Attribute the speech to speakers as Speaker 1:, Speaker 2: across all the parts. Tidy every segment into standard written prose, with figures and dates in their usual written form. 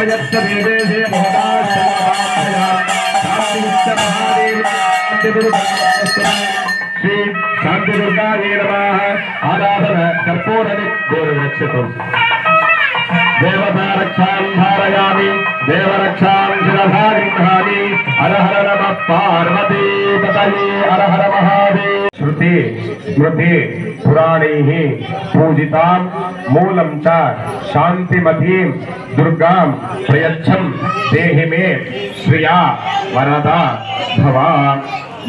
Speaker 1: श्री शांति दुर्गायै नमः। आराधन कर्पूर गोरक्षतु देवता रक्षां धारयामि देव रक्षां शिरसा गृह्णामि। हर हर नमः पार्वती पतये हर हर महादेव। श्रुति स्मृति पुराणैः पूजितां मूलं च शान्तिमतीं दुर्गां प्रयच्छं देहि मे श्रिया वरदा भवा।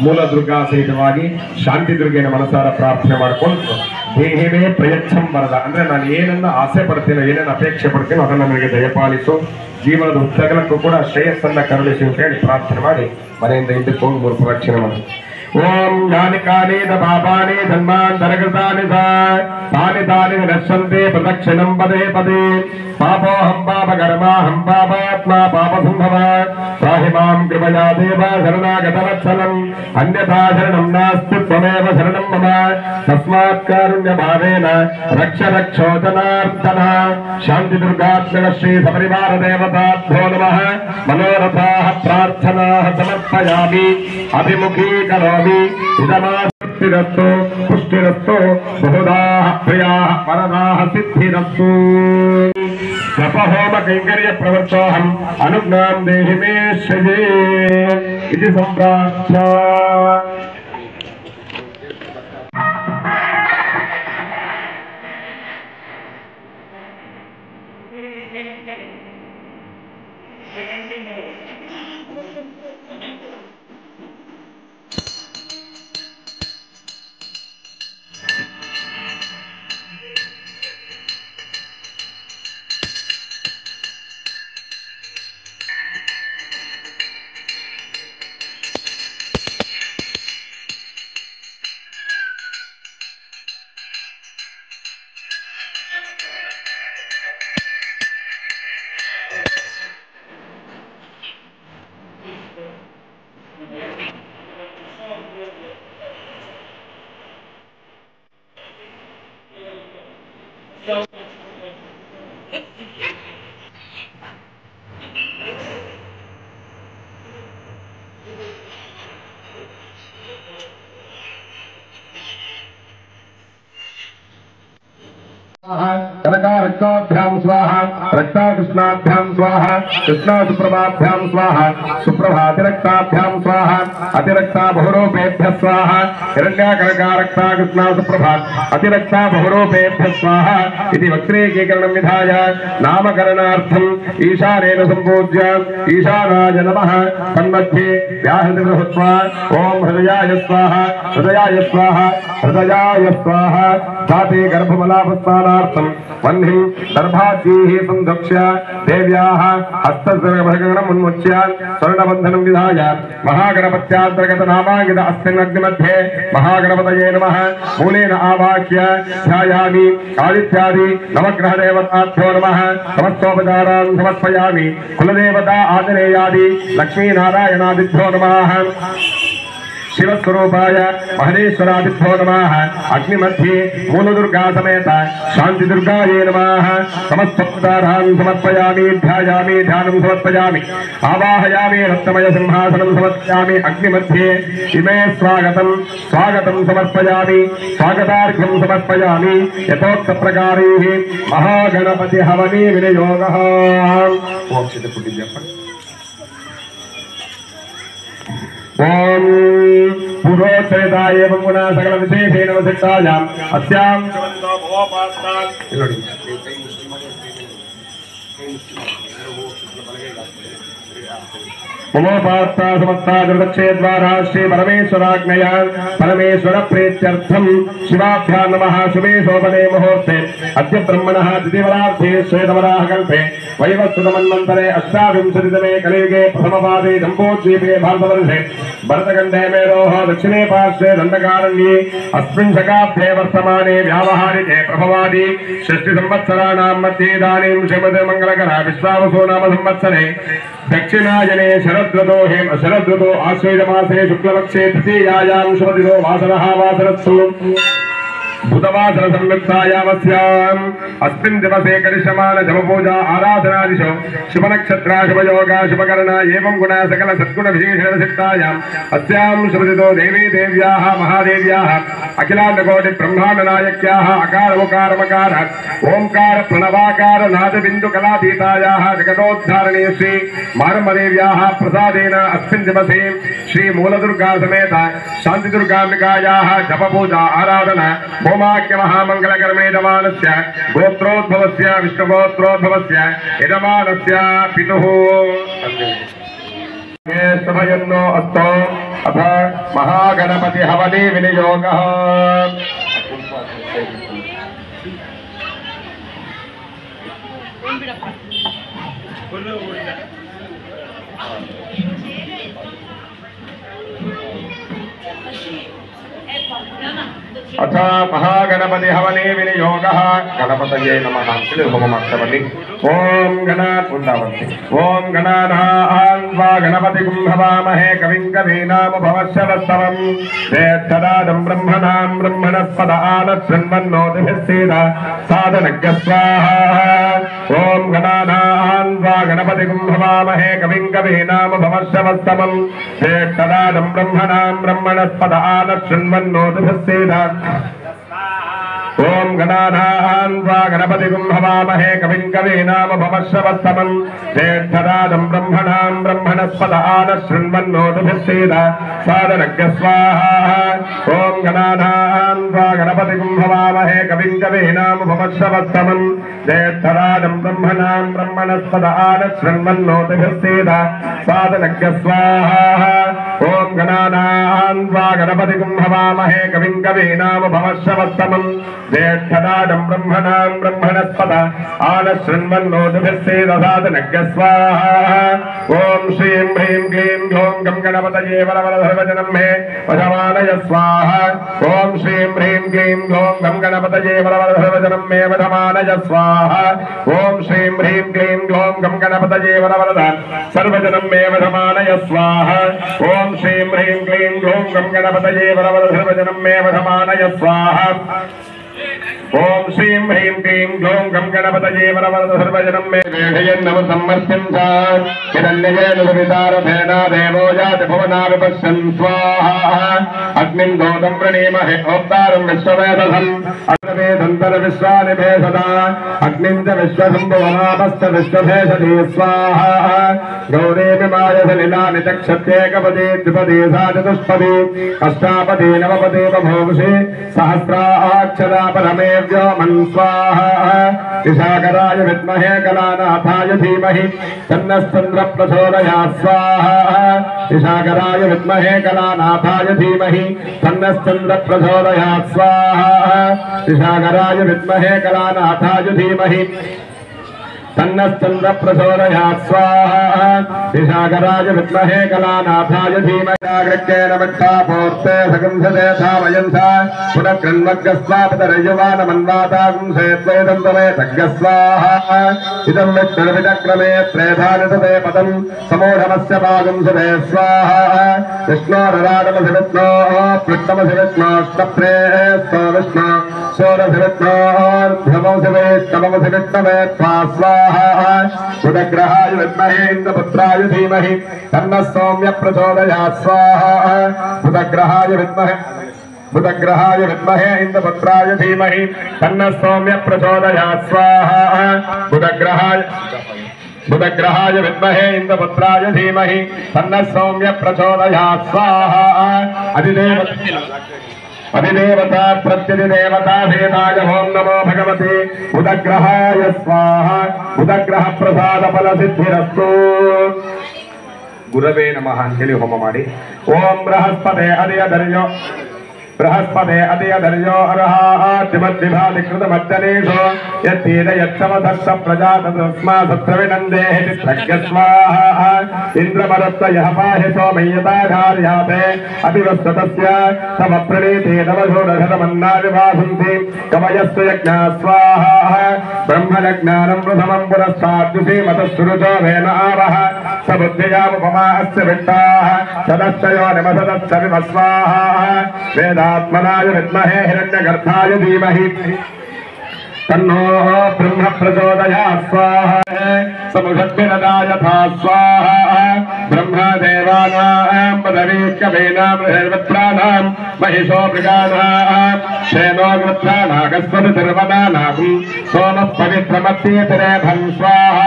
Speaker 1: ಮೂಲ ದುರ್ಗಾ ಸಹಿತವಾಗಿ ಶಾಂತಿ ದುರ್ಗೆನ ಮನಸಾರ ಪ್ರಾರ್ಥನೆ ಮಾಡಿಕೊಂಡು ದೇಹಿಮೇ ಪ್ರಯಚ್ಛಂ ವರದ ಅಂದ್ರೆ ನಾನು ಏನನ್ನ ಆಸೆ ಪಡ್ತೀನೋ ಏನೇನು ಅಪೇಕ್ಷೆ ಪಡ್ತೀನೋ ಅದನ್ನ ನನಗೆ ದಯಪಾಲಿಸು, ಜೀವನದ ಉತ್ತಗಲಕ್ಕೂ ಕೂಡ ಶ್ರೇಯಸ್ಸನ್ನ ಕರುಣಿಸಿ ಅಂತ ಹೇಳಿ ಪ್ರಾರ್ಥನೆ ಮಾಡಿ ಮನೆಯಿಂದ ಹಿಂದಕ್ಕೆ ಹೋಗಿ 3 ಪ್ರದಕ್ಷಿಣೆ ಮಾಡಿ ओम यानि कानि पापानि जन्मान्तरकृतानि तानि तानि विनश्यन्ते प्रदक्षिणं पदे पदे। पापोऽहं पापकर्माहं पापात्मा पापसम्भवः त्राहि मां कृपया देव शरणागतवत्सलम् अन्यथा शरणं नास्ति त्वमेव शरणं मम तस्मात् कारुण्यभावेन रक्ष रक्षोचनार्दनः। शान्तिदुर्गात्मक श्री सपरिवार देवताभ्यो नमः। मनोरथाः प्रार्थनाः समर्पयामि अभिमुखीकरोमि। इदमास्तिरस्तु पुष्टिरस्तु बहुधाः प्रियाः वरदाः सिद्धिरस्तु। जपहोम कैंकर्य प्रवृत्तोऽहम् अनुज्ञां देहि मे श्रिये इति सम्प्रार्थना। कनका रक्ताभ्यां स्वाहा रक्ता कृष्णाभ्यां स्वाहा कृष्णा सुप्रभाभ्यां स्वाहा सुप्रभातिरक्ताभ्यां स्वाहा अतिरक्ता बहुरूपेभ्यः स्वाहा हिरण्या कनका रक्ता कृष्णा सुप्रभा अतिरक्ता बहुरूपेभ्यः स्वाहा इति वक्त्रीकीकरणं विधाय नामकरणार्थम् ईशानेन सम्पूज्य ईशानाय नमः तन्मध्ये व्याहृतिर्भूत्वा ओम हृदयाय स्वाहा हृदयाय स्वाहा हृदयाय स्वाहा जाते गर्भमलापस्नानार्थं वह्निं दर्भाद्यैः संधक्ष्य देव्याः हस्तसर्गभगणम् उन्मुच्य स्वर्णबन्धनं विधाय महागणपत्यान्तर्गतनामाङ्कित अस्मिन् अग्निमध्ये महागणपतये नमः मूलेन आवाह्य ध्यायामि। आदित्यादि नवग्रहदेवताभ्यो नमः समस्तोपचारान् समर्पयामि। कुलदेवता आञ्जनेयादि लक्ष्मीनारायणादिभ्यो नमः। शिवस्वरूपाय महेश्वरादिभ्यो नमः। अग्निमध्ये मूलदुर्गा समेत शान्तिदुर्गायै नमः। समस्तोपचारान् समर्पयामि ध्यायामि ध्यानं समर्पयामि आवाहयामि रत्नमय सिंहासनं समर्पयामि। अग्निमध्ये इमे स्वागतं स्वागतं समर्पयामि स्वागतार्घ्यं समर्पयामि। यथोक्तप्रकारैः महागणपति हवने विनियोगः। ओम पुरोचरिता एवं गुणा सकल विशेषेण वसिष्ठायाम् अस्यां ममोपास्ता समस्ता दुर्दक्षे द्वारा श्री परमेश्वराज्ञया परमेश्वर प्रीत्यर्थं शिवाभ्यां नमः। शुभे शोभने मुहूर्ते अद्य ब्रह्मणः द्वितीयवरार्धे श्वेतवराहकल्पे वैवस्वतमन्वन्तरे अष्टाविंशतितमे कलियुगे प्रथमपादे जम्बूद्वीपे भारतवर्षे भरतखण्डे मेरोः दक्षिणे पार्श्वे दण्डकारण्ये अस्मिन् शकाब्दे वर्तमाने व्यावहारिके प्रभवादि षष्टिसंवत्सराणां मध्ये इदानीं श्रीमद्मङ्गलकर विश्वावसु नाम संवत्सरे दक्षिणायने शरदृतो आश्वेजमासे शुक्लपक्षे तृतीयायां शुभदिनो वासरः वासरस्तु बुधवासर संयुक्तायामस्याम् अस्मिन् दिवसे करिष्यमाण जपपूजा आराधनादिषु शुभनक्षत्रा शुभयोगा शुभकर्णा एवं गुणा सकल सद्गुण विशेषणसिद्धायाम् अस्यां शुभदितो देवी देव्याः महादेव्याः अखिलाण्डकोटि ब्रह्माण्ड नायक्याः अकार उकार मकार ओंकार प्रणवाकार नाद बिंदु कलातीतायाः जगतोद्धारणी श्री मारम्मदेव्याः प्रसादेन अस्मिन् दिवसे श्री मूलदुर्गा समेत शान्तिदुर्गाम्बिकायाः जपपूजा आराधना होमाख्य महामंगलकर्मेदमानस्य गोत्रोद्भवस्य विष्णुगोत्रोद्भवस्य यजमानस्य पितुः समयन्नो अस्तो अथ महागणपति हवने विनियोगः अथ महागणपति हवने विनियोगः गणपतये नमः होममक्षवति ओम ओम गणानान्वा गणपतिं हवामहे कविं कवीनामुपवश्यवस्तवं ज्येष्ठराजं ब्रह्मणां ब्रह्मणस्पद आनशृण्वन्नोतिभिस्सीद साधनज्ञ स्वाहा ओम गणानान्वा गणपतिं हवामहे कविं कवीनामुपवश्यवस्तवं ज्येष्ठराजं ब्रह्मणां ब्रह्मणस्पद आनशृण्वन्नोतिभिस्सीद ओम गणानान्वा गणपतिं हवामहे कविं कवीनामुपवश्यवस्तमं ज्येष्ठराजं ब्रह्मणां ब्रह्मणस्पद आनशृण्वन्नोतिभिस्सीद साधनज्ञ स्वाहा ओम गणानान्वा गणपतिं हवामहे कविं कवीनामुपवश्यवस्तमं ज्येष्ठराजं ब्रह्मणां ब्रह्मणस्पद आनशृण्वन्नोतिभिस्सीद साधनज्ञ स्वाहा ओम गणानान्वा गणपतिं हवामहे कविं कवीनामुपवश्यवस्तमं ज्येष्ठराजं ब्रह्मणां ब्रह्मणस्पद आनशृण्वन्नोतिभिस्सीद साधनज्ञ स्वाहा ओम श्रीं ह्रीं क्लीं ग्लौं गं गणपतये वरवरधर्वजनं मे वधमानय स्वाहा ओम श्रीं ह्रीं क्लीं ग्लौं गं गणपतये वरवरधर्वजनं मे वधमानय स्वाहा ओम श्रीं ह्रीं क्लीं ग्लौं गं गणपतये वरवरध सर्वजनं मे वधमानय स्वाहा ओम श्रीं ह्रीं क्लीं ग्लौं गं गणपतये वरवरधर्वजनं मे वधमानय स्वाहा ओम श्रीं ह्रीं क्लीं ग्लौं गं गणपतये वरवरधर्वजनं मे वेढयन्नव सम्मर्त्यं च हिरण्ययेन सुवितारथेन देवो याति भुवनाविपश्यन् स्वाहा अग्निं दोतं प्रणीमहे ओप्तारं विश्ववेदसम् अग्नवेदन्तरविश्वानि भेषदा अग्निं च विश्वसम्भुवनामश्च विश्वभेषजे स्वाहा गौरीमिमाय सलिलानि चक्षत्येकपदे द्विपदे सा चतुष्पदे अष्टापदे नवपदे बभूषे सहस्राक्षरा परमे व्योमन् स्वाहा विशाखराय विद्महे कलानाथाय धीमहि तन्नश्चन्द्र प्रचोदयात् स्वाहा विशाखराय विद्महे कलानाथाय धीमहि तन्नश्चन्द्र प्रचोदयात् स्वाहा विशाखराय विद्महे कलानाथाय धीमहि तन्नश्चन्द्र प्रचोदयात् स्वाहा विशाखराय विद्महे कलानाथाय धीमहि जागृत्येन विट्टापूर्ते सगंसते धावयन्सा पुनः कृण्वग्रस्वापितरयवानमन्वातागुंसेत्वेदं तवेतज्ञ स्वाहा इदं विष्णुर्विचक्रमे त्रेधानितते पदं समूढमस्य पागुंसते स्वाहा विष्णोरराडमसि विष्णोः पृष्ठमसि विष्णोष्टप्रेस्तो विष्णो षोडशि विष्णोर्ध्वमसि वैष्णवमसि विष्णवे त्वा स्वाहा बुधग्रहाय विद्महे इन्द्रपुत्राय धीमहि तन्नः सौम्य प्रचोदयात् स्वाहा बुधग्रहाय विद्महे इन्द्रपुत्राय धीमहि तन्नः सौम्य प्रचोदयात् स्वाहा बुधग्रहाय विद्महे इन्द्रपुत्राय धीमहि तन्नः सौम्य प्रचोदयात् स्वाहा अधिदेवता प्रत्यधिदेवता भेदाय ओम नमो भगवते बुधग्रहाय स्वाहा बुधग्रह प्रसाद फल सिद्धिरस्तु गुरवे नमः अंजलि होम माडि ओम बृहस्पते अधियधर्यो बृहस्पते अधियधर्यो अर्हातिमद्विभाधिकृतमज्जनेषु यत्तीन यच्छमधत्त प्रजातस्मा सत्रविनन्देहि तित्रज्ञ स्वाहा इन्द्रमरुत्त यः पाहि सोमय्यताघार्याते अतिवस्ततस्य तव प्रणीते तव षोडशतमन्नाविभासन्ति कवयस्तु यज्ञः स्वाहा ब्रह्मज्ञानं प्रथमं पुरस्ताद्युषीमतः सुरुचो वेन आवः सबुद्धियामुपमास्य विट्टाः सदस्यो निमसदस्य विमस्वाहा वेदात्मनाय विद्महे हिरण्यगर्भाय धीमहि तन्नो ब्रह्म प्रचोदयात् स्वाहा समुषद्भिरदाय यथा स्वाहा ब्रह्मदेवानां पदवीकवीनां निर्वत्राणां महिषो मृगाणां शेनो वृत्राणागस्वतिर्वदानां सोमः पवित्रमत्येतरेभं स्वाहा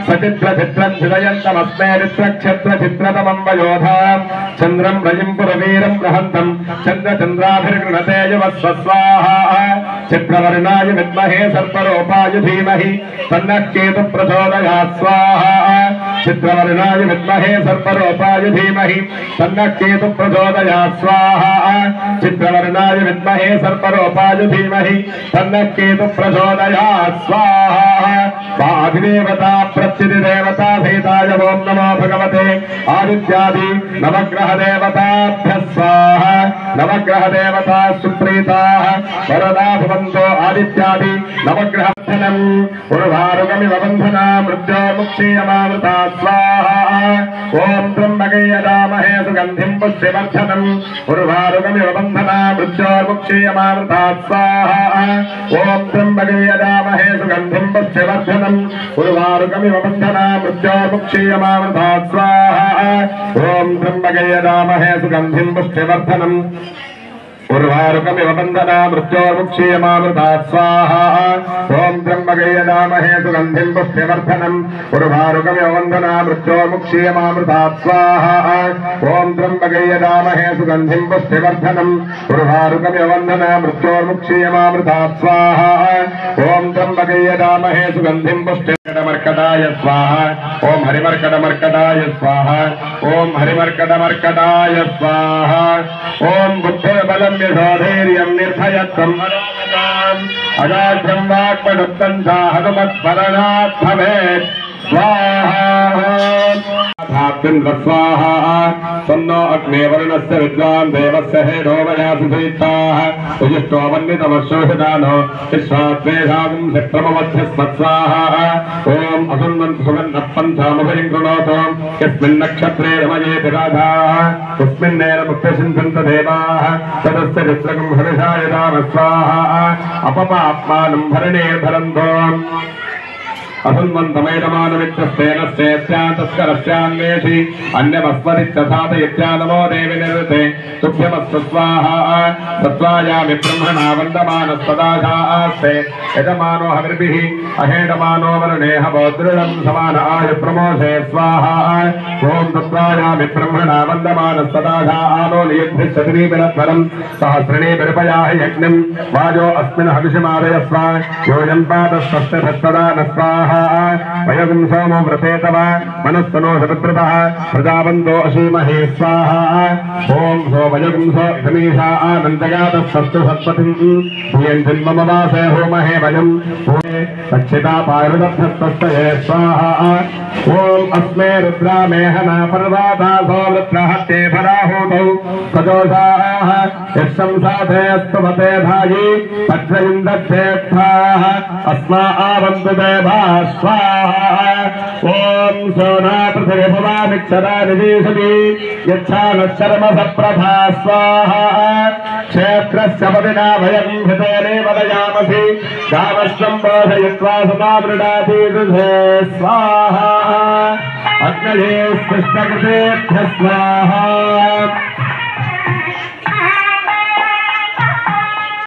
Speaker 1: सचित्रचित्रं चिदयन्तमस्मै नित्रक्षत्रचित्रतमं वयोधां चन्द्रं रयिं पुरवीरं बृहन्तं चन्द्रचन्द्राभिर्गृणते युवस्व स्वाहा चित्रवर्णाय विद्महे सर्परूपाय धीमहि तन्नः केतुः प्रचोदयात् स्वाहा चित्रवर्णाय विद्महे सर्परूपाय धीमहि तन्नः केतुः प्रचोदयात् स्वाहा चित्रवर्णाय विद्महे सर्परूपाय धीमहि तन्नः केतुः प्रचोदयात् स्वाहा वाग्देवता प्रत्यधिदेवता सहिताय ॐ नमो भगवते आदित्यादि नवग्रहदेवताभ्यः स्वाहा नवग्रहदेवता सुप्रीताः वरदा भवन्तो आदित्यादि नवग्रहधनम् उर्वारुकमिव बन्धना मृत्योर्मुक्षीयमामृता स्वाहा ॐ त्र्यम्बके यजामहे सुगन्धिं पुष्टिवर्धनम् उर्वारुकमिव बन्धना मृत्योर्मुक्षीयमामृता स्वाहा ॐ त्र्यम्बके यजामहे सुगन्धिं पुष्टिवर्धनम् उर्वारुकमिव बन्धना मृत्योर्मुक्षीयमामृता स्वाहा ॐ त्र्यम्बके यजामहे सुगन्धिं पुष्टिवर्धनम् उर्वारुकमिव बन्धना मृत्योर्मुक्षीयमामृता स्वाहा ॐ त्र्यम्बके यजामहे सुगन्धिं पुष्टिवर्धनम् उर्वारुकमिव बन्धना मृत्योर्मुक्षीयमामृता स्वाहा ॐ त्र्यम्बके यजामहे सुगन्धिं पुष्टिवर्धनम् उर्वारुकमिव बन्धना मृत्योर्मुक्षीयमामृता स्वाहा ॐ त्र्यम्बके यजामहे सुगन्धिं पुष्टिवर्धनमर्कटाय स्वाहा ॐ हरिमर्कटमर्कटाय स्वाहा ॐ हरिमर्कटमर्कटाय स्वाहा ॐ बुद्धिर्बलं यशोधैर्यं निर्भयत्वम् अजाड्यं वाक्पटुत्तं च हनुमत्स्मरणात् भवेत् स्वाहा स्वाहा सन्नो अग्ने वरुणस्य विद्वान् देवस्य हेडो वयासु सहिताः उजिष्टो वन्नितमशोषितानो विश्वाद्वेषागुं शक्रमवध्यस्मत्स्वाहा ॐ असुन्वन्तु सुगन्धः पञ्चामुभयं कृणोतु यस्मिन्नक्षत्रे रमयेति राधाः तस्मिन्नेन मुक्तसिन्धन्त देवाः तदस्य चित्रकं हर्षाय राम स्वाहा अपपाप्मानं भरणेर्भरन्तो असुन्वन्तमेदमानमित्यस्तेनस्तेत्यान्तस्करस्यान्वेषि अन्यमस्मरित्यसादयित्या नमो देवि निर्वृते तुभ्यमस्तु स्वाहा सत्त्वायामि ब्रह्मणा वन्दमानस्तदाशास्ते यजमानो हविर्भिः अहेडमानो वरुणेह बोदृढं समान आयु प्रमोषे स्वाहा ॐ सत्त्वायामि ब्रह्मणा वन्दमानस्तदाशा आनो नियुद्धिश्चतुरीबिरध्वरं सहस्रणीबिर्पयाः यज्ञं वाजो अस्मिन् हविषमादयस्व योऽयं पादस्तस्य भक्तदा न स्वाहा वयगुं सोमो व्रते तव मनस्तनो सपुत्रतः प्रजावन्तो अशीमहे स्वाहा ॐ सो वयगुं सो इदमीशा आनन्दगातस्तस्तु सत्पतिं भूयन्तिं मम वासे होमहे वयं सच्चिता पारुदब्धस्तस्तये स्वाहा ॐ अस्मे रुद्रामेहना पर्वातासो वृत्रहत्ये फलाहूतौ सजोषाः यशंसाधे स्तुवते धायि पत्रविन्दक्षेत्राः अस्मा आवन्तु देवा स्वाहा ॐ सोना पृथिवी भवामिक्षरा निदेशति यच्छानश्चर्मसप्रभा स्वाहा क्षेत्रस्य पदिना वयं हृदयेनेव दयामसि गावश्वं बोधयित्वा समामृडाति दुधे स्वाहा अग्नये स्पृष्टकृतेभ्यः स्वाहा